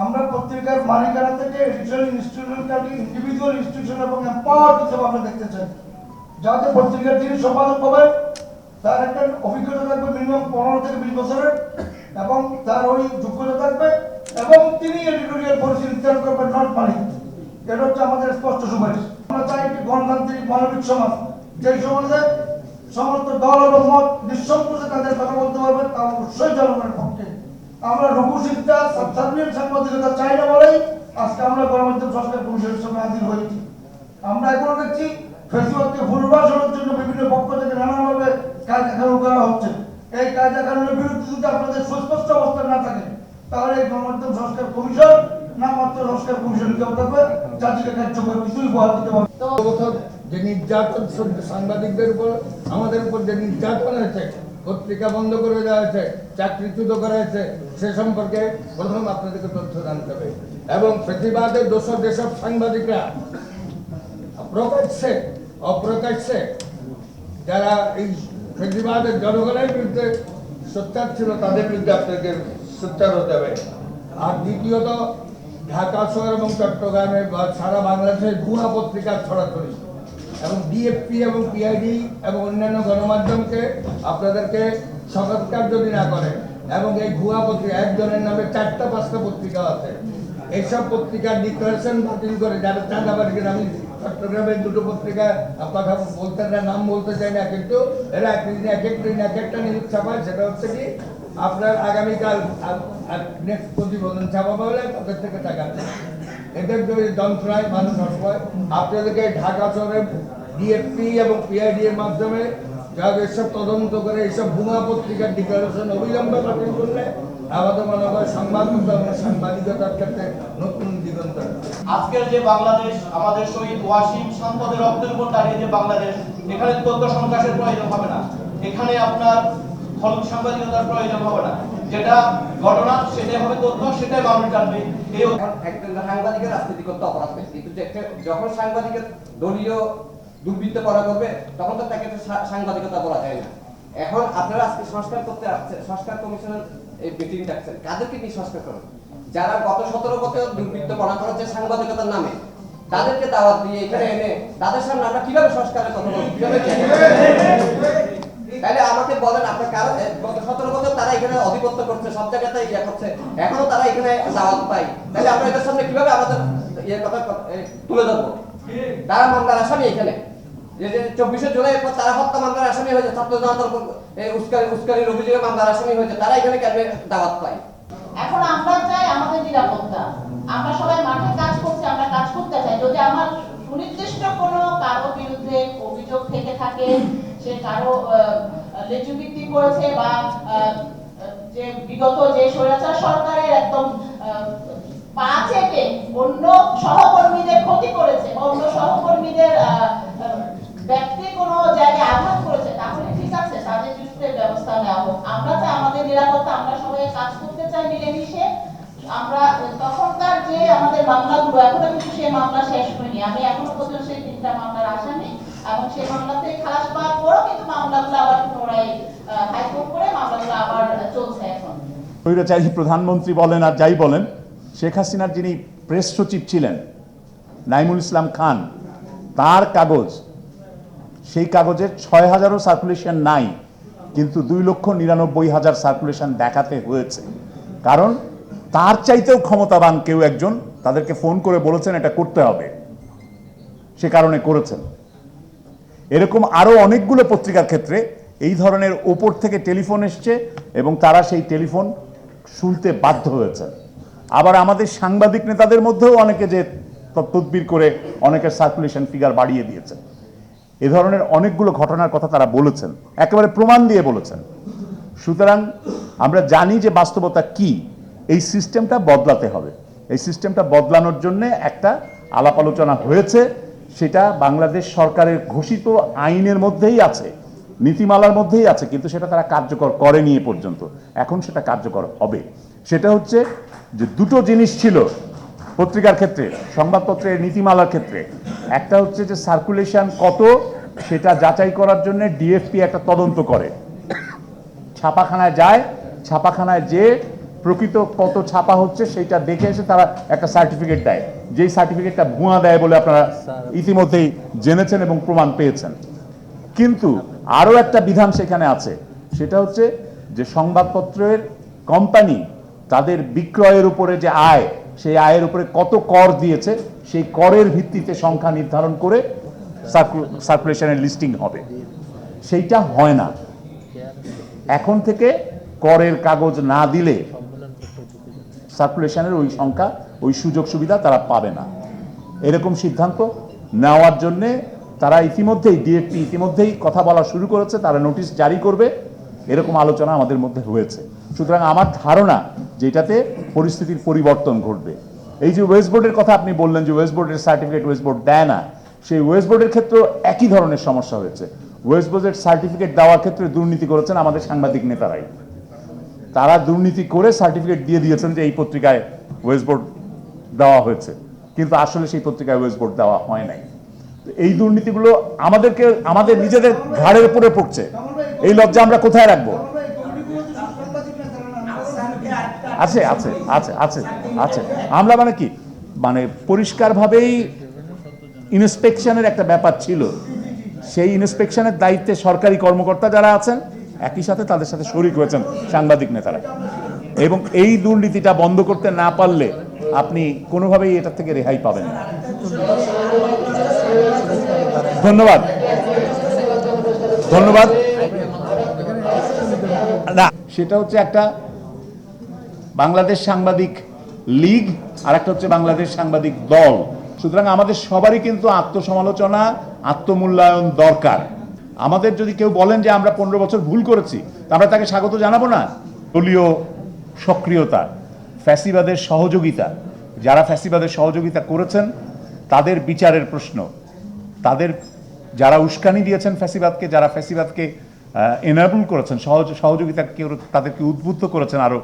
আমরা পত্রিকার মালিকানা থেকে এডিশনাল ইনস্টিটিউশনাল ইন্ডিভিজুয়াল ইনস্টিটিউশন এবং এম্পাওয়ার্ড হিসেবে আমরা দেখতে চাই, যাতে পত্রিকার যিনি সম্পাদক হবেন তার একটা অভিজ্ঞতা থাকবে মিনিমাম 15 থেকে 20 বছরের, এবং তার ওই যোগ্যতা থাকবে, এবং তিনি এডিটোরিয়াল পলিসি নির্ধারণ করবেন, নট মালিক। এটা হচ্ছে আমাদের স্পষ্ট সুপারিশ। আমরা চাই একটি গণতান্ত্রিক মানবিক সমাজ, যে সমাজে সমস্ত দল এবং মত নিঃসংকোচে তাদের কথা বলতে পারবে, তা অবশ্যই জনগণের পক্ষে। আমরা রঘুশিক্ষা সাবসার্ভিয়েন্ট সাংবাদিকতা চাই না বলেই আজকে আমরা গণমাধ্যম সংস্কার কমিশনের সামনে হাজির হয়েছি। আমরা এখনো দেখছি ফেসবুককে ভুলভাষণের জন্য বিভিন্ন পক্ষ থেকে নানাভাবে কায়দা কানুন করা হচ্ছে। এই কায়দা কানুনের বিরুদ্ধে যদি আপনাদের সুস্পষ্ট অবস্থান না থাকে, তাহলে এই গণমাধ্যম সংস্কার কমিশন নামমাত্র সংস্কার কমিশন কেউ থাকবে, জাতিকে কার্যকর কিছুই উপহার দিতে পারবে। যে নির্যাতন সাংবাদিকদের উপর, আমাদের উপর যে নির্যাতন হয়েছে, পত্রিকা বন্ধ করে দেওয়া হয়েছে, চাকরিচ্যুত করা হয়েছে, সে সম্পর্কে প্রথম আপনাদেরকে তথ্য জানতে হবে। এবং প্রতিবাদের দোষর যেসব সাংবাদিকরা প্রকাশ্যে অপ্রকাশ্যে যারা এই প্রতিবাদের জনগণের বিরুদ্ধে সোচ্চার ছিল, তাদের বিরুদ্ধে আপনাকে সোচ্চার হতে হবে। আর দ্বিতীয়ত, ঢাকা শহর এবং চট্টগ্রামে বা সারা বাংলাদেশের ভুয়া পত্রিকা ছড়াছড়ি, এবং ডিএফপি এবং পিআইডি এবং অন্যান্য গণমাধ্যমকে আপনাদেরকে সৎকার যদি না করে, এবং এই ভুয়া পত্রিকা একজনের নামে 4টা-5টা পত্রিকা আছে, এইসব পত্রিকার ডিক্লারেশন বাতিল করে যারা চাঁদাবাড়িকে, আমি চট্টগ্রামের 2টো পত্রিকা আপনার বলতে নাম বলতে চাই না, কিন্তু এরা এক একটা নিউজ ছাপায়। সেটা হচ্ছে কি, আপনার আগামীকাল নেক্সট প্রতিবেদন ছাপাবো হলে তাদের থেকে টাকা এদের যদি যন্ত্রণায় মানুষ হয়। আপনাদেরকে ঢাকা শহরের ডিএফপি এবং পিআইডি এর মাধ্যমে যারা এসব তদন্ত করে এইসব ভুয়া পত্রিকার ডিক্লারেশন অবিলম্বে বাতিল করলে আমাদের মনে হয় সাংবাদিকতার ক্ষেত্রে নতুন দিগন্ত। আজকের যে বাংলাদেশ, আমাদের শহীদ ওয়াসিম সম্পদের রক্তের উপর দাঁড়িয়ে যে বাংলাদেশ, এখানে তথ্য সংকাশের প্রয়োজন হবে না, এখানে আপনার ফলক সাংবাদিকতার প্রয়োজন হবে না। যেটা ঘটনা সেটাই হবে তথ্য, সেটাই মানুষ জানবে। এই একজন সাংবাদিকের রাজনীতি করতে অপরাধ নেই, কিন্তু যখন সাংবাদিকের দলীয় দুর্বৃত্ত করা করবে, তখন তো তাকে সাংবাদিকতা বলা যায় না। এখন আপনারা আজকে সংস্কার করতে আসছেন, সংস্কার কমিশনের এই মিটিং ডাকছেন, কাদেরকে নিয়ে সংস্কার করবেন? যারা গত 17 বছর দুর্বৃত্ত করা করেছে সাংবাদিকতার নামে, তাদেরকে দাওয়াত দিয়ে এখানে এনে তাদের সামনে আমরা কিভাবে সংস্কারের কথা বলবো? তাহলে আমাকে বলেন, আপনার কারণ গত 17 বছর তারা এখানে আধিপত্য করছে, সব জায়গাতে ইয়ে করছে, এখনো তারা এখানে দাওয়াত পায়, তাহলে আমরা এদের সামনে কিভাবে আমাদের ইয়ে কথা তুলে ধরবো? তারা মামলার আসামি, এখানে যে 24শে জুলাই পর তারা হত্যা মামলার আসামি হয়েছে, ছাত্র জনতার উস্কানির অভিযোগে মামলার আসামি হয়েছে, তারা এখানে কেন দাওয়াত পায়? এখন আমরা চাই আমাদের নিরাপত্তা। আমরা সবাই মাঠে কাজ করছি, আমরা কাজ করতে চাই। যদি আমার সুনির্দিষ্ট কোনো কারো বিরুদ্ধে অভিযোগ থেকে থাকে, সে কারো লেজুভিত্তি করেছে, বা যে বিগত যে স্বৈরাচার সরকারের একদম পা চেপে অন্য সহকর্মীদের ক্ষতি করেছে, অন্য সহকর্মীদের ব্যক্তি কোনো জায়গায় আঘাত করেছে, তাহলে ঠিক আছে, তাদের বিরুদ্ধে ব্যবস্থা নেওয়া হোক। আমরা চাই আমাদের নিরাপত্তা, আমরা সবাই কাজ করতে চাই মিলেমিশে। আমরা তখনকার যে আমাদের মামলাগুলো, এখনো কিন্তু সেই মামলা শেষ হয়নি। আমি এখনো পর্যন্ত সেই 3টা মামলার আসামি, এবং সেই মামলাতে খালাস পাওয়ার পরও কিন্তু মামলাগুলো আবার পুনরায় হাইকোর্ট করে মামলাগুলো আবার চলছে। এখন স্বৈরাচারী প্রধানমন্ত্রী বলেন আর যাই বলেন, শেখ হাসিনার যিনি প্রেস সচিব ছিলেন নাইমুল ইসলাম খান, তার কাগজ, সেই কাগজের 6000ও সার্কুলেশন নাই, কিন্তু 2,99,000 সার্কুলেশন দেখাতে হয়েছে। কারণ তার চাইতেও ক্ষমতাবান কেউ একজন তাদেরকে ফোন করে বলেছেন এটা করতে হবে, সে কারণে করেছেন। এরকম আরো অনেকগুলো পত্রিকার ক্ষেত্রে এই ধরনের ওপর থেকে টেলিফোন এসছে এবং তারা সেই টেলিফোন শুনতে বাধ্য হয়েছে। আবার আমাদের সাংবাদিক নেতাদের মধ্যেও অনেকে যে তদবির করে অনেকের সার্কুলেশন ফিগার বাড়িয়ে দিয়েছে। এ ধরনের অনেকগুলো ঘটনার কথা তারা বলেছেন, একেবারে প্রমাণ দিয়ে বলেছেন। সুতরাং আমরা জানি যে বাস্তবতা কি, এই সিস্টেমটা বদলাতে হবে। এই সিস্টেমটা বদলানোর জন্য একটা আলাপ আলোচনা হয়েছে, সেটা বাংলাদেশ সরকারের ঘোষিত আইনের মধ্যেই আছে, নীতিমালার মধ্যেই আছে, কিন্তু সেটা তারা কার্যকর করেনি এ পর্যন্ত। এখন সেটা কার্যকর হবে। সেটা হচ্ছে যে 2টো জিনিস ছিল পত্রিকার ক্ষেত্রে, সংবাদপত্রের নীতিমালার ক্ষেত্রে। একটা হচ্ছে যে সার্কুলেশন কত সেটা যাচাই করার জন্য ডিএফপি একটা তদন্ত করে, ছাপাখানায় যায়, ছাপাখানায় যে প্রকৃত কত ছাপা হচ্ছে সেটা দেখে এসে তারা একটা সার্টিফিকেট দেয়, যেই সার্টিফিকেটটা ভুয়া দেয় বলে আপনারা ইতিমধ্যেই জেনেছেন এবং প্রমাণ পেয়েছেন। কিন্তু আরও একটা বিধান সেখানে আছে, সেটা হচ্ছে যে সংবাদপত্রের কোম্পানি তাদের বিক্রয়ের উপরে যে আয়, সেই আয়ের উপরে কত কর দিয়েছে সেই করের ভিত্তিতে সংখ্যা নির্ধারণ করে সার্কুলেশনের লিস্টিং হবে। সেইটা হয় না। এখন থেকে করের কাগজ না দিলে সার্কুলেশনের ওই সংখ্যা, ওই সুযোগ সুবিধা তারা পাবে না। এরকম সিদ্ধান্ত নেওয়ার জন্যে তারা ইতিমধ্যেই ডিএফপি ইতিমধ্যেই কথা বলা শুরু করেছে, তারা নোটিশ জারি করবে, এরকম আলোচনা আমাদের মধ্যে হয়েছে। সুতরাং আমার ধারণা যে এটাতে পরিস্থিতির পরিবর্তন ঘটবে। এই যে ওয়েস্ট বোর্ডের কথা আপনি বললেন যে ওয়েস্ট বোর্ডের সার্টিফিকেট ওয়েস্ট বোর্ড দেয় না, সেই ওয়েস্ট বোর্ডের ক্ষেত্রেও একই ধরনের সমস্যা হয়েছে। ওয়েস্ট বোর্ডের সার্টিফিকেট দেওয়ার ক্ষেত্রে দুর্নীতি করেছেন আমাদের সাংবাদিক নেতারাই। তারা দুর্নীতি করে সার্টিফিকেট দিয়ে দিয়েছেন যে এই পত্রিকায় ওয়েস্ট বোর্ড দেওয়া হয়েছে, কিন্তু আসলে সেই পত্রিকায় ওয়েস্ট বোর্ড দেওয়া হয় নাই। এই দুর্নীতিগুলো আমাদের নিজেদের ঘাড়ের উপরে পড়ছে। এই লজ্জা আমরা কোথায় রাখবো? আছে আছে আছে আছে আছে আমরা মানে কি মানে পরিষ্কারভাবেই ইন্সপেকশনের একটা ব্যাপার ছিল। সেই ইন্সপেকশনের দায়িত্বে সরকারি কর্মকর্তা যারা আছেন একই সাথে তাদের সাথে শরিক হয়েছেন সাংবাদিক নেতারা, এবং এই দুর্নীতিটা বন্ধ করতে না পারলে আপনি কোনোভাবেই এটা থেকে রেহাই পাবেন না। ধন্যবাদ ধন্যবাদ। না, সেটা হচ্ছে একটা বাংলাদেশ সাংবাদিক লীগ আর একটা হচ্ছে বাংলাদেশ সাংবাদিক দল। সুতরাং আমাদের সবারই কিন্তু আত্মসমালোচনা, আত্মমূল্যায়ন দরকার। আমাদের যদি কেউ বলেন যে আমরা 15 বছর ভুল করেছি, আমরা তাকে স্বাগত জানাবো না। দলীয় সক্রিয়তা, ফ্যাসিবাদের সহযোগিতা, যারা ফ্যাসিবাদের সহযোগিতা করেছেন তাদের বিচারের প্রশ্ন, তাদের যারা উস্কানি দিয়েছেন ফ্যাসিবাদকে, যারা ফ্যাসিবাদকে এনাবল করেছেন, সহযোগিতা তাদেরকে উদ্বুদ্ধ করেছেন আরো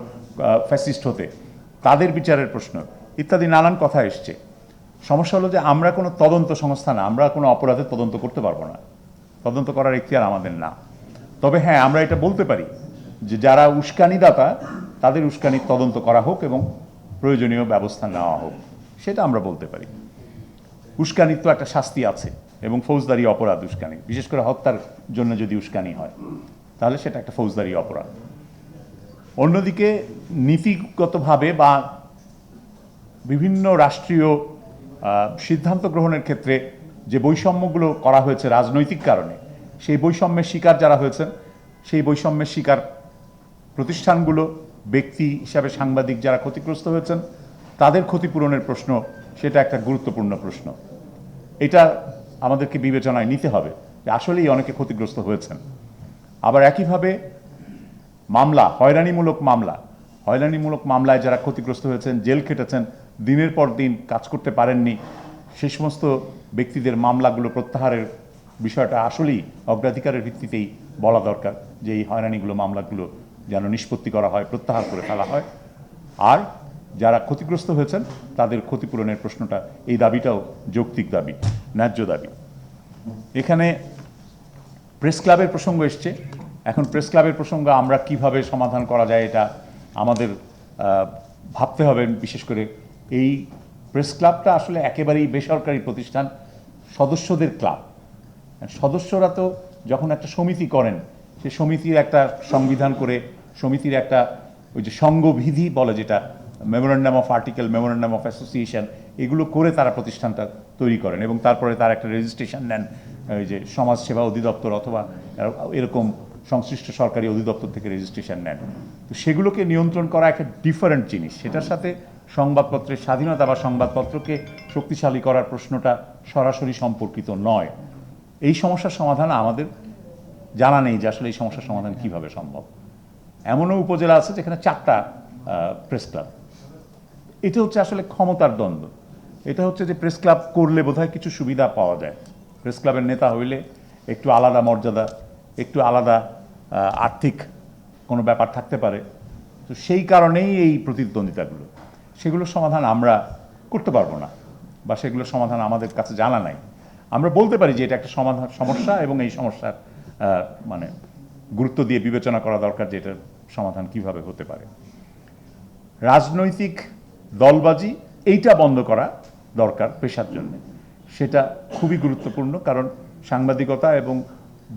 ফ্যাসিস্ট হতে, তাদের বিচারের প্রশ্ন ইত্যাদি নানান কথা এসছে। সমস্যা হলো যে আমরা কোনো তদন্ত সংস্থা না, আমরা কোনো অপরাধের তদন্ত করতে পারবো না, তদন্ত করার ইখতিয়ার আমাদের না। তবে হ্যাঁ, আমরা এটা বলতে পারি যে যারা উস্কানিদাতা তাদের উস্কানির তদন্ত করা হোক এবং প্রয়োজনীয় ব্যবস্থা নেওয়া হোক, সেটা আমরা বলতে পারি। উস্কানির তো একটা শাস্তি আছে এবং ফৌজদারি অপরাধ উস্কানি, বিশেষ করে হত্যার জন্য যদি উস্কানি হয় তাহলে সেটা একটা ফৌজদারি অপরাধ। অন্যদিকে নীতিগতভাবে বা বিভিন্ন রাষ্ট্রীয় সিদ্ধান্ত গ্রহণের ক্ষেত্রে যে বৈষম্যগুলো করা হয়েছে রাজনৈতিক কারণে, সেই বৈষম্যের শিকার যারা হয়েছেন, সেই বৈষম্যের শিকার প্রতিষ্ঠানগুলো, ব্যক্তি হিসাবে সাংবাদিক যারা ক্ষতিগ্রস্ত হয়েছেন, তাদের ক্ষতিপূরণের প্রশ্ন, সেটা একটা গুরুত্বপূর্ণ প্রশ্ন। এটা আমাদেরকে বিবেচনায় নিতে হবে যে আসলেই অনেকে ক্ষতিগ্রস্ত হয়েছেন। আবার একইভাবে মামলা, হয়রানিমূলক মামলায় যারা ক্ষতিগ্রস্ত হয়েছেন, জেল খেটেছেন, দিনের পর দিন কাজ করতে পারেননি, সেই সমস্ত ব্যক্তিদের মামলাগুলো প্রত্যাহারের বিষয়টা আসলেই অগ্রাধিকারের ভিত্তিতেই বলা দরকার যে এই হয়রানিগুলো, মামলাগুলো যেন নিষ্পত্তি করা হয়, প্রত্যাহার করে ফেলা হয়। আর যারা ক্ষতিগ্রস্ত হয়েছেন তাদের ক্ষতিপূরণের প্রশ্নটা, এই দাবিটাও যৌক্তিক দাবি, ন্যায্য দাবি। এখানে প্রেস ক্লাবের প্রসঙ্গ এসছে। এখন প্রেস ক্লাবের প্রসঙ্গ আমরা কিভাবে সমাধান করা যায় এটা আমাদের ভাবতে হবে। বিশেষ করে এই প্রেস ক্লাবটা আসলে একেবারেই বেসরকারি প্রতিষ্ঠান, সদস্যদের ক্লাব। সদস্যরা তো যখন একটা সমিতি করেন, সেই সমিতির একটা সংবিধান করে, সমিতির একটা ওই যে সংঘবিধি বলে যেটা, memorandum of article, memorandum of association, এগুলো করে তারা প্রতিষ্ঠানটা তৈরি করেন এবং তারপরে তার একটা রেজিস্ট্রেশন নেন ওই যে সমাজসেবা অধিদপ্তর অথবা এরকম সংশ্লিষ্ট সরকারি অধিদপ্তর থেকে রেজিস্ট্রেশন নেন। তো সেগুলোকে নিয়ন্ত্রণ করা একটা ডিফারেন্ট জিনিস। সেটার সাথে সংবাদপত্রের স্বাধীনতা বা সংবাদপত্রকে শক্তিশালী করার প্রশ্নটা সরাসরি সম্পর্কিত নয়। এই সমস্যার সমাধান আমাদের জানা নেই যে আসলে এই সমস্যার সমাধান কিভাবে সম্ভব। এমনও উপজেলা আছে যেখানে 4টা প্রেস ক্লাব। এটা হচ্ছে আসলে ক্ষমতার দ্বন্দ্ব। এটা হচ্ছে যে প্রেস ক্লাব করলে বোধহয় কিছু সুবিধা পাওয়া যায়, প্রেস ক্লাবের নেতা হইলে একটু আলাদা মর্যাদা, একটু আলাদা আর্থিক কোনো ব্যাপার থাকতে পারে। তো সেই কারণেই এই প্রতিদ্বন্দ্বিতাগুলো, সেগুলোর সমাধান আমরা করতে পারবো না বা সেগুলোর সমাধান আমাদের কাছে জানা নাই। আমরা বলতে পারি যে এটা একটা সমস্যা এবং এই সমস্যার মানে গুরুত্ব দিয়ে বিবেচনা করা দরকার যে এটার সমাধান কিভাবে হতে পারে। রাজনৈতিক দলবাজি এইটা বন্ধ করা দরকার পেশার জন্য। সেটা খুবই গুরুত্বপূর্ণ, কারণ সাংবাদিকতা এবং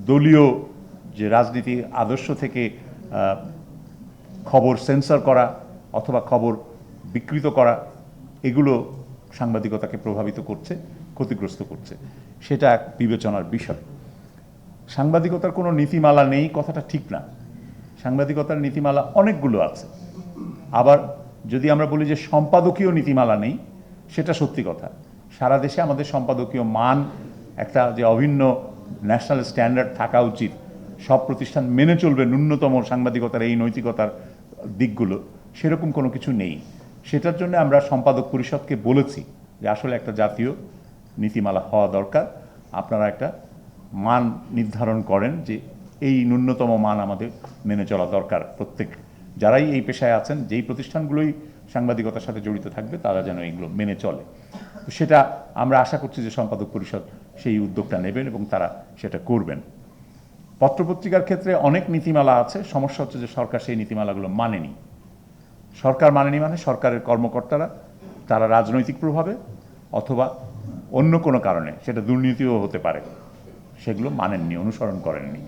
দলীয় যে রাজনীতি আদর্শ থেকে খবর সেন্সর করা অথবা খবর বিকৃত করা, এগুলো সাংবাদিকতাকে প্রভাবিত করছে, ক্ষতিগ্রস্ত করছে। সেটা এক বিবেচনার বিষয়। সাংবাদিকতার কোনো নীতিমালা নেই কথাটা ঠিক না। সাংবাদিকতার নীতিমালা অনেকগুলো আছে। আবার যদি আমরা বলি যে সম্পাদকীয় নীতিমালা নেই, সেটা সত্যি কথা। সারা দেশে আমাদের সম্পাদকীয় মান একটা যে অভিন্ন ন্যাশনাল স্ট্যান্ডার্ড থাকা উচিত, সব প্রতিষ্ঠান মেনে চলবে ন্যূনতম সাংবাদিকতার এই নৈতিকতার দিকগুলো, সেরকম কোনো কিছু নেই। সেটার জন্য আমরা সম্পাদক পরিষদকে বলেছি যে আসলে একটা জাতীয় নীতিমালা হওয়া দরকার। আপনারা একটা মান নির্ধারণ করেন যে এই ন্যূনতম মান আমাদের মেনে চলা দরকার। প্রত্যেক যারাই এই পেশায় আছেন, যেই প্রতিষ্ঠানগুলোই সাংবাদিকতার সাথে জড়িত থাকবে, তারা যেন এগুলো মেনে চলে। তো সেটা আমরা আশা করছি যে সম্পাদক পরিষদ সেই উদ্যোগটা নেবেন এবং তারা সেটা করবেন। পত্রপত্রিকার ক্ষেত্রে অনেক নীতিমালা আছে, সমস্যা হচ্ছে যে সরকার সেই নীতিমালাগুলো মানেনি। সরকার মানেনি মানে সরকারের কর্মকর্তারা তারা রাজনৈতিক প্রভাবে অথবা অন্য কোনো কারণে, সেটা দুর্নীতিও হতে পারে, সেগুলো মানেননি, অনুসরণ করেননি।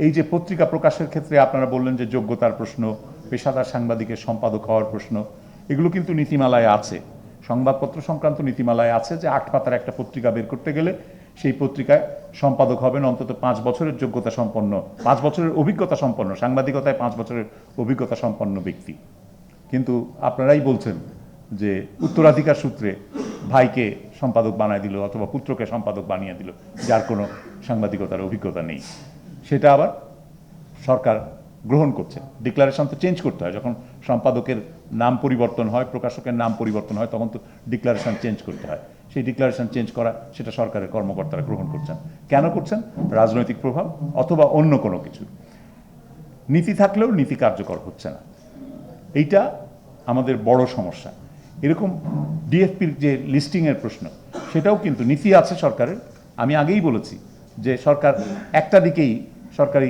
এই যে পত্রিকা প্রকাশের ক্ষেত্রে আপনারা বললেন যে যোগ্যতার প্রশ্ন, পেশাদার সাংবাদিকের সম্পাদক হওয়ার প্রশ্ন, এগুলো কিন্তু নীতিমালায় আছে, সংবাদপত্র সংক্রান্ত নীতিমালায় আছে যে 8 পাতার একটা পত্রিকা বের করতে গেলে সেই পত্রিকায় সম্পাদক হবেন অন্তত 5 বছরের যোগ্যতা সম্পন্ন, 5 বছরের অভিজ্ঞতা সম্পন্ন, সাংবাদিকতায় 5 বছরের অভিজ্ঞতা সম্পন্ন ব্যক্তি। কিন্তু আপনারাই বলছেন যে উত্তরাধিকার সূত্রে ভাইকে সম্পাদক বানিয়ে দিল অথবা পুত্রকে সম্পাদক বানিয়ে দিল, যার কোনো সাংবাদিকতার অভিজ্ঞতা নেই। সেটা আবার সরকার গ্রহণ করছে। ডিক্লারেশন তো চেঞ্জ করতে হয়, যখন সম্পাদকের নাম পরিবর্তন হয়, প্রকাশকের নাম পরিবর্তন হয়, তখন তো ডিক্লারেশন চেঞ্জ করতে হয়। সেই ডিক্লারেশন চেঞ্জ করা, সেটা সরকারের কর্মকর্তারা গ্রহণ করছেন। কেন করছেন? রাজনৈতিক প্রভাব অথবা অন্য কোনো কিছু। নীতি থাকলেও নীতি কার্যকর হচ্ছে না, এইটা আমাদের বড় সমস্যা। এরকম ডিএফপির যে লিস্টিংয়ের প্রশ্ন, সেটাও কিন্তু নীতি আছে সরকারের। আমি আগেই বলেছি যে সরকার একটা দিকেই সরকারি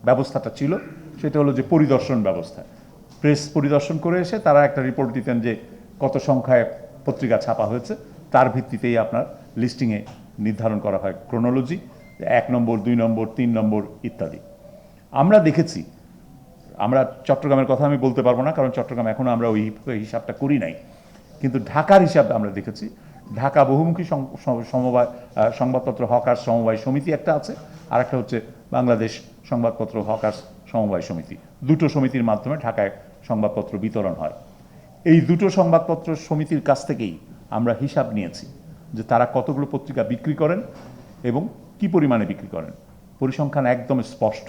ব্যবস্থাটা ছিল, সেটা হলো যে পরিদর্শন ব্যবস্থা। প্রেস পরিদর্শন করে এসে তারা একটা রিপোর্ট দিতেন যে কত সংখ্যায় পত্রিকা ছাপা হয়েছে, তার ভিত্তিতেই আপনার লিস্টিংয়ে নির্ধারণ করা হয় ক্রোনোলজি, 1 নম্বর 2 নম্বর 3 নম্বর ইত্যাদি। আমরা দেখেছি, আমরা চট্টগ্রামের কথা আমি বলতে পারবো না, কারণ চট্টগ্রাম এখনও আমরা ওই হিসাবটা করি নাই, কিন্তু ঢাকার হিসাব আমরা দেখেছি। ঢাকা বহুমুখী সমবায় সংবাদপত্র হকার্স সমবায় সমিতি একটা আছে, আর একটা হচ্ছে বাংলাদেশ সংবাদপত্র হকার্স সমবায় সমিতি। দুটো সমিতির মাধ্যমে ঢাকায় সংবাদপত্র বিতরণ হয়। এই দুটো সংবাদপত্র সমিতির কাছ থেকেই আমরা হিসাব নিয়েছি যে তারা কতগুলো পত্রিকা বিক্রি করেন এবং কি পরিমাণে বিক্রি করেন। পরিসংখ্যান একদম স্পষ্ট,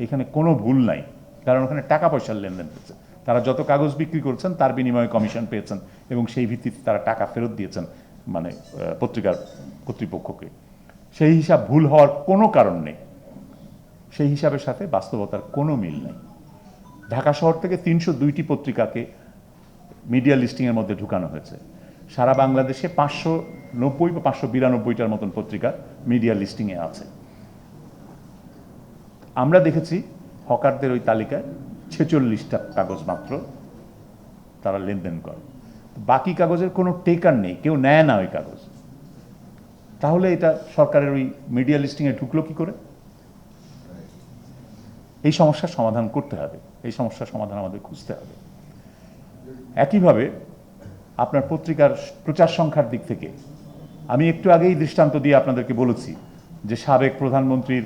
এখানে কোনো ভুল নাই, কারণ ওখানে টাকা পয়সার লেনদেন হচ্ছে। তারা যত কাগজ বিক্রি করছেন তার বিনিময়ে কমিশন পেয়েছেন এবং সেই ভিত্তিতে তারা টাকা ফেরত দিয়েছেন মানে পত্রিকার কর্তৃপক্ষকে। সেই হিসাব ভুল হওয়ার কোনো কারণ নেই, সেই হিসাবের সাথে বাস্তবতার কোনো মিল নেই। ঢাকা শহর থেকে 302টি পত্রিকাকে মিডিয়া লিস্টিংয়ের মধ্যে ঢুকানো হয়েছে। সারা বাংলাদেশে 590 বা 592টার মতন পত্রিকা মিডিয়া লিস্টিংয়ে আছে। আমরা দেখেছি হকারদের ওই তালিকায় 46টা কাগজ মাত্র তারা লেনদেন করে, বাকি কাগজের কোনো টেকার নেই, কেউ নেয় না ওই কাগজ। তাহলে এটা সরকারের ওই মিডিয়া লিস্টিংয়ে ঢুকলো কি করে? এই সমস্যার সমাধান করতে হবে, এই সমস্যার সমাধান আমাদের খুঁজতে হবে। একইভাবে আপনার পত্রিকার প্রচার সংখ্যার দিক থেকে আমি একটু আগেই দৃষ্টান্ত দিয়ে আপনাদেরকে বলেছি যে সাবেক প্রধানমন্ত্রীর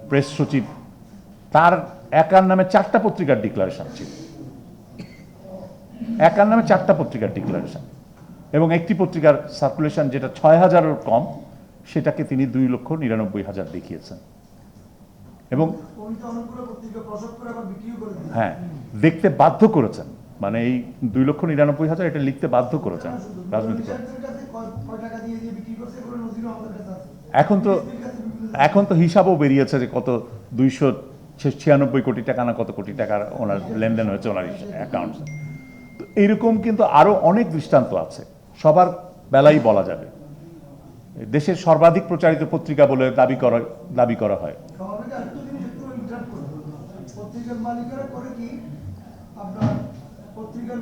প্রেস সচিব, তার একার নামে 4টা পত্রিকার ডিক্লারেশন ছিল, একার নামে 4টা পত্রিকার ডিক্লারেশন, এবং একটি পত্রিকার সার্কুলেশন যেটা 6,000-এর কম, সেটাকে তিনি 2,99,000 দেখিয়েছেন। এবং হ্যাঁ, দেখতে বাধ্য করেছেন, মানে এই 2,99,000 এটা লিখতে বাধ্য করেছেন রাজনৈতিক। এখন তো হিসাবও বেরিয়েছে যে কত 296 কোটি টাকা না কত কোটি টাকার ওনার লেনদেন হয়েছে ওনার অ্যাকাউন্টে। তো এইরকম কিন্তু আরো অনেক দৃষ্টান্ত আছে, সবার বেলাই বলা যাবে। দেশের সর্বাধিক প্রচারিত পত্রিকা বলে দাবি করা হয়। পত্রিকার মালিকেরা করে কি, আপনার পত্রিকার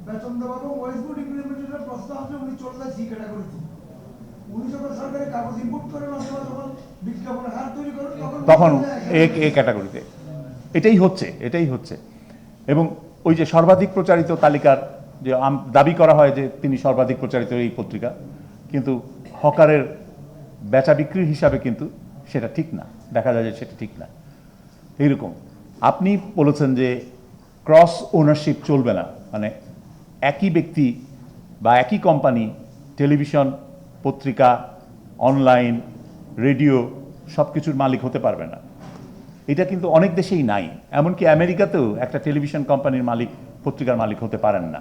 বেতন দেওয়া এবং ওয়েস্ট বোর্ড ইমপ্লিমেন্টেশনের প্রশ্ন আছে, উনি চলে যায় সি ক্যাটাগরিতে। উনি যখন সরকারি কাগজ ইনপুট করেন অথবা যখন বিজ্ঞাপনের হার তৈরি করেন তখন এ ক্যাটাগরিতে এটাই হচ্ছে। এবং ওই যে সর্বাধিক প্রচারিত তালিকার যে দাবি করা হয় যে তিনি সর্বাধিক প্রচারিত এই পত্রিকা, কিন্তু হকারের বেচা বিক্রির হিসাবে কিন্তু সেটা ঠিক না, দেখা যায় যে সেটা ঠিক না। এইরকম আপনি বলেছেন যে ক্রস ওনারশিপ চলবে না, মানে একই ব্যক্তি বা একই কোম্পানি টেলিভিশন, পত্রিকা, অনলাইন, রেডিও সব কিছুর মালিক হতে পারবে না। এটা কিন্তু অনেক দেশেই নাই, এমনকি আমেরিকাতেও একটা টেলিভিশন কোম্পানির মালিক পত্রিকার মালিক হতে পারেন না।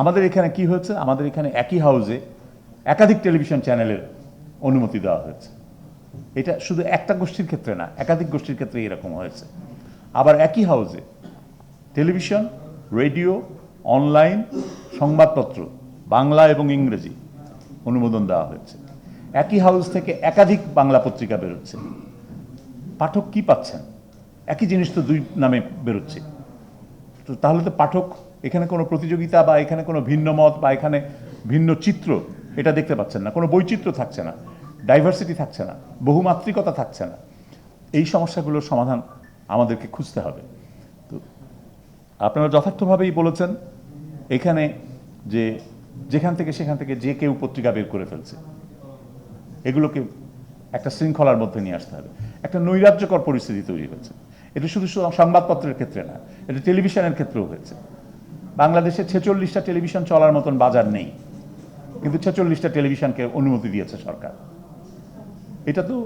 আমাদের এখানে কি হয়েছে, আমাদের এখানে একই হাউসে একাধিক টেলিভিশন চ্যানেলের অনুমতি দেওয়া হয়েছে। এটা শুধু একটা গোষ্ঠীর ক্ষেত্রে না, একাধিক গোষ্ঠীর ক্ষেত্রে এরকম হয়েছে। আবার একই হাউসে টেলিভিশন, রেডিও, অনলাইন, সংবাদপত্র বাংলা এবং ইংরেজি অনুমোদন দেওয়া হয়েছে। একই হাউস থেকে একাধিক বাংলা পত্রিকা বেরোচ্ছে। পাঠক কি পাচ্ছেন? একই জিনিস তো দুই নামে বেরোচ্ছে। তো তাহলে তো পাঠক এখানে কোনো প্রতিযোগিতা বা এখানে কোনো ভিন্ন মত বা এখানে ভিন্ন চিত্র এটা দেখতে পাচ্ছেন না, কোনো বৈচিত্র্য থাকছে না, ডাইভার্সিটি থাকছে না, বহুমাত্রিকতা থাকছে না। এই সমস্যাগুলোর সমাধান আমাদেরকে খুঁজতে হবে। তো আপনারা যথার্থভাবেই বলেছেন, এখানে যে যেখান থেকে সেখান থেকে যে কেউ পত্রিকা বের করে ফেলছে, এগুলোকে একটা শৃঙ্খলার মধ্যে নিয়ে আসতে হবে। একটা নৈরাজ্যকর পরিস্থিতি তৈরি হয়েছে। এটা শুধু সংবাদপত্রের ক্ষেত্রে না, এটা টেলিভিশনের ক্ষেত্রেও হয়েছে। বাংলাদেশে 46টা টেলিভিশন চলার মতন বাজার নেই, কিন্তু 46টা টেলিভিশনকে অনুমতি দিয়েছে সরকার। এটা তো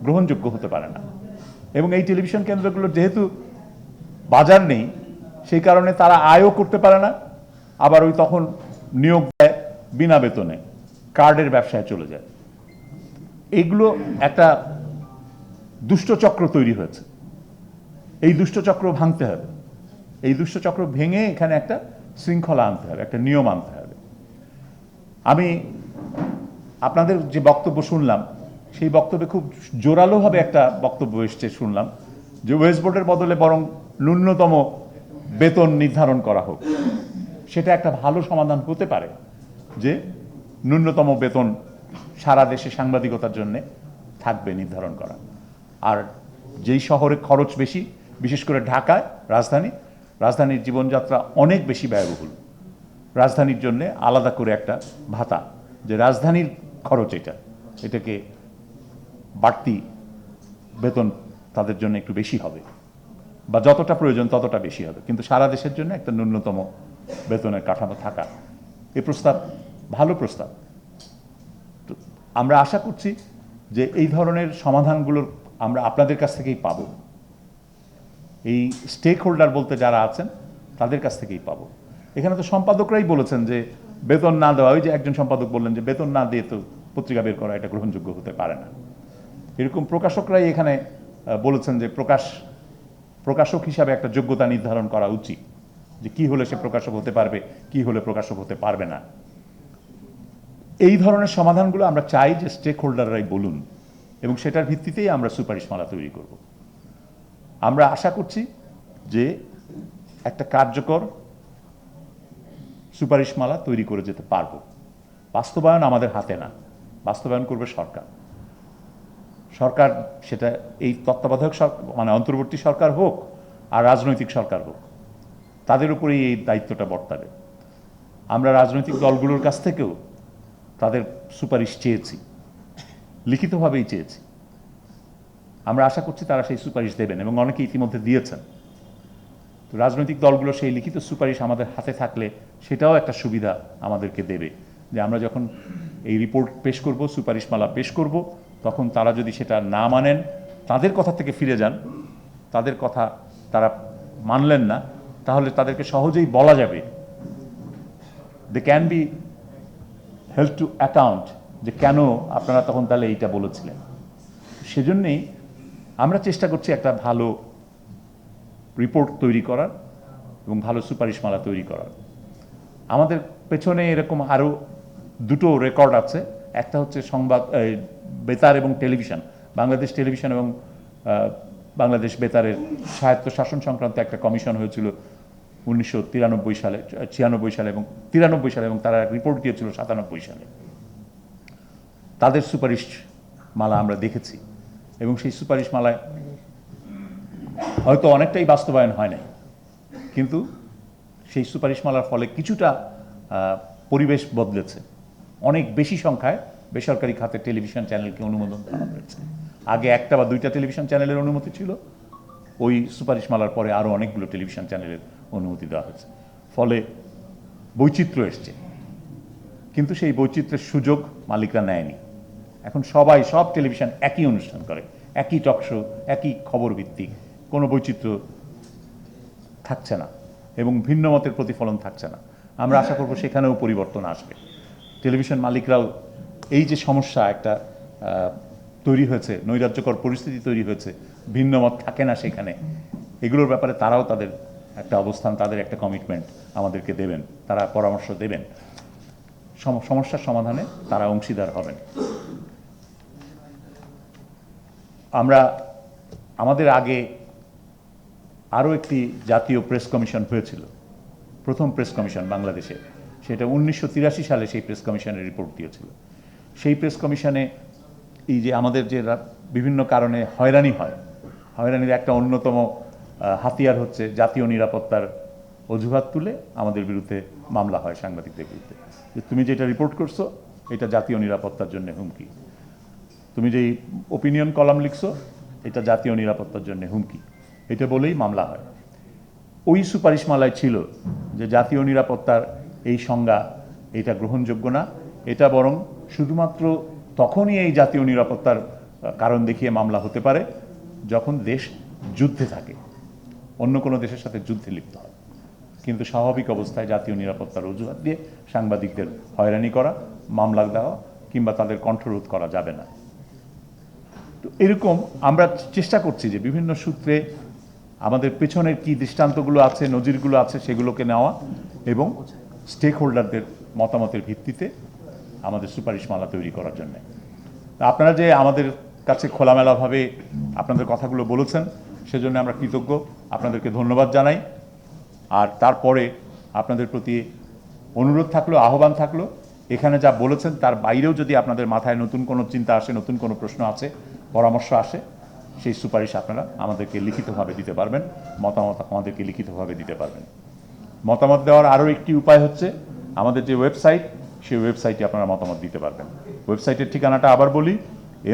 গ্রহণযোগ্য হতে পারে না। এবং এই টেলিভিশন কেন্দ্রগুলোর যেহেতু বাজার নেই, সেই কারণে তারা আয়ও করতে পারে না, আবার ওই তখন নিয়োগ দেয় বিনা বেতনে, কার্ডের ব্যবসায় চলে যায়। এগুলো একটা দুষ্টচক্র তৈরি হয়েছে। এই দুষ্টচক্র ভাঙতে হবে। এই দুষ্টচক্র ভেঙে এখানে একটা শৃঙ্খলা আনতে হবে, একটা নিয়ম আনতে হবে। আমি আপনাদের যে বক্তব্য শুনলাম, সেই বক্তব্যে খুব জোরালোভাবে একটা বক্তব্য এসছে শুনলাম, যে ওয়েস্ট বোর্ডের বদলে বরং ন্যূনতম বেতন নির্ধারণ করা হোক। সেটা একটা ভালো সমাধান হতে পারে, যে ন্যূনতম বেতন সারা দেশে সাংবাদিকতার জন্য থাকবে নির্ধারণ করা। আর যেই শহরে খরচ বেশি, বিশেষ করে ঢাকায়, রাজধানীর জীবনযাত্রা অনেক বেশি ব্যয়বহুল, রাজধানীর জন্য আলাদা করে একটা ভাতা, যে রাজধানীর খরচ এটাকে বাড়তি বেতন তাদের জন্য একটু বেশি হবে, বা যতটা প্রয়োজন ততটা বেশি হবে, কিন্তু সারা দেশের জন্য একটা ন্যূনতম বেতনের কাঠামো থাকা। এই প্রস্তাব ভালো প্রস্তাব। তো আমরা আশা করছি যে এই ধরনের সমাধানগুলোর আমরা আপনাদের কাছ থেকেই পাবো। এই স্টেক হোল্ডার বলতে যারা আছেন তাদের কাছ থেকেই পাবো। এখানে তো সম্পাদকরাই বলেছেন যে বেতন না দেওয়া, ওই যে একজন সম্পাদক বললেন যে বেতন না দিয়ে তো পত্রিকা বের করা এটা গ্রহণযোগ্য হতে পারে না। এরকম প্রকাশকরাই এখানে বলেছেন যে প্রকাশক হিসাবে একটা যোগ্যতা নির্ধারণ করা উচিত, যে কি হলে সে প্রকাশক হতে পারবে, কি হলে প্রকাশক হতে পারবে না। এই ধরনের সমাধানগুলো আমরা চাই যে স্টেক হোল্ডাররাই বলুন, এবং সেটার ভিত্তিতেই আমরা সুপারিশমালা তৈরি করব। আমরা আশা করছি যে একটা কার্যকর সুপারিশমালা তৈরি করে যেতে পারব। বাস্তবায়ন আমাদের হাতে না, বাস্তবায়ন করবে সরকার। সেটা এই তত্ত্বাবধায়ক সরকার, মানে অন্তর্বর্তী সরকার হোক আর রাজনৈতিক সরকার হোক, তাদের উপরেই এই দায়িত্বটা বর্তাবে। আমরা রাজনৈতিক দলগুলোর কাছ থেকেও তাদের সুপারিশ চেয়েছি, লিখিতভাবেই চেয়েছি। আমরা আশা করছি তারা সেই সুপারিশ দেবেন, এবং অনেকে ইতিমধ্যে দিয়েছেন। তো রাজনৈতিক দলগুলো সেই লিখিত সুপারিশ আমাদের হাতে থাকলে সেটাও একটা সুবিধা আমাদেরকে দেবে, যে আমরা যখন এই রিপোর্ট পেশ করব, সুপারিশমালা পেশ করব, তখন তারা যদি সেটা না মানেন, তাদের কথা থেকে ফিরে যান, তাদের কথা তারা মানলেন না, তাহলে তাদেরকে সহজেই বলা যাবে, they can be held to account, যে কেন আপনারা তখন তাহলে এইটা বলেছিলেন। সেজন্যেই আমরা চেষ্টা করছি একটা ভালো রিপোর্ট তৈরি করার এবং ভালো সুপারিশমালা তৈরি করার। আমাদের পেছনে এরকম আরও দুটো রেকর্ড আছে। একটা হচ্ছে বেতার এবং টেলিভিশন, বাংলাদেশ টেলিভিশন এবং বাংলাদেশ বেতারের স্বায়ত্তশাসন সংক্রান্ত একটা কমিশন হয়েছিল 1993 সালে, 96 সালে এবং 93 সালে, এবং তারা রিপোর্ট দিয়েছিল 97 সালে। তাদের সুপারিশ মালা আমরা দেখেছি এবং সেই সুপারিশ মালায় হয়তো অনেকটাই বাস্তবায়ন হয় নাই, কিন্তু সেই সুপারিশ মালার ফলে কিছুটা পরিবেশ বদলেছে। অনেক বেশি সংখ্যায় বেসরকারি খাতের টেলিভিশন চ্যানেলকে অনুমোদন দেওয়া হয়েছে। আগে একটা বা দুইটা টেলিভিশন চ্যানেলের অনুমতি ছিল, ওই সুপারিশ মালার পরে আরও অনেকগুলো টেলিভিশন চ্যানেলের অনুমতি দেওয়া হয়েছে। ফলে বৈচিত্র্য এসছে, কিন্তু সেই বৈচিত্র্যের সুযোগ মালিকরা নেয়নি। এখন সব টেলিভিশন একই অনুষ্ঠান করে, একই টকশো, একই খবর ভিত্তিক, কোনো বৈচিত্র্য থাকছে না এবং ভিন্ন মতের প্রতিফলন থাকছে না। আমরা আশা করব সেখানেও পরিবর্তন আসবে। টেলিভিশন মালিকরাও এই যে সমস্যা একটা তৈরি হয়েছে, নৈরাজ্যকর পরিস্থিতি তৈরি হয়েছে, ভিন্ন মত থাকে না সেখানে, এগুলোর ব্যাপারে তারাও তাদের একটা অবস্থান, তাদের একটা কমিটমেন্ট আমাদেরকে দেবেন, তারা পরামর্শ দেবেন, সমস্যার সমাধানে তারা অংশীদার হবেন। আমাদের আগে আরও একটি জাতীয় প্রেস কমিশন হয়েছিল, প্রথম প্রেস কমিশন বাংলাদেশে, সেটা 1983 সালে সেই প্রেস কমিশনের রিপোর্ট দিয়েছিল। সেই প্রেস কমিশনে এই যে আমাদের যে বিভিন্ন কারণে হয়রানি হয়, হয়রানির একটা অন্যতম হাতিয়ার হচ্ছে জাতীয় নিরাপত্তার অজুহাত তুলে আমাদের বিরুদ্ধে মামলা হয় সাংবাদিকদের বিরুদ্ধে, যে তুমি যেটা রিপোর্ট করছো এটা জাতীয় নিরাপত্তার জন্য হুমকি, তুমি যেই ওপিনিয়ন কলাম লিখছো এটা জাতীয় নিরাপত্তার জন্য হুমকি, এটা বলেই মামলা হয়। ওই সুপারিশমালায় ছিল যে জাতীয় নিরাপত্তার এই সংজ্ঞা এটা গ্রহণযোগ্য না, এটা বরং শুধুমাত্র তখনই এই জাতীয় নিরাপত্তার কারণ দেখিয়ে মামলা হতে পারে যখন দেশ যুদ্ধে থাকে, অন্য কোনো দেশের সাথে যুদ্ধে লিপ্ত হয়। কিন্তু স্বাভাবিক অবস্থায় জাতীয় নিরাপত্তার অজুহাত দিয়ে সাংবাদিকদের হয়রানি করা, মামলা দেওয়া কিংবা তাদের কণ্ঠরোধ করা যাবে না। তো এরকম আমরা চেষ্টা করছি যে বিভিন্ন সূত্রে আমাদের পেছনের কি দৃষ্টান্তগুলো আছে, নজিরগুলো আছে, সেগুলোকে নেওয়া এবং স্টেক হোল্ডারদের মতামতের ভিত্তিতে আমাদের সুপারিশমালা তৈরি করার জন্য। আপনারা যে আমাদের কাছে খোলামেলাভাবে আপনাদের কথাগুলো বলেছেন সেজন্য আমরা কৃতজ্ঞ, আপনাদেরকে ধন্যবাদ জানাই। আর তারপরে আপনাদের প্রতি অনুরোধ থাকলো, আহ্বান থাকলো, এখানে যা বলেছেন তার বাইরেও যদি আপনাদের মাথায় নতুন কোনো চিন্তা আসে, নতুন কোনো প্রশ্ন আছে, পরামর্শ আসে, সেই সুপারিশ আপনারা আমাদেরকে লিখিতভাবে দিতে পারবেন, মতামত আমাদেরকে লিখিতভাবে দিতে পারবেন। মতামত দেওয়ার আরও একটি উপায় হচ্ছে আমাদের যে ওয়েবসাইট, সেই ওয়েবসাইটে আপনারা মতামত দিতে পারবেন। ওয়েবসাইটের ঠিকানাটা আবার বলি,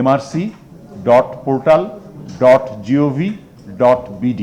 mrc.portal.gov.bd।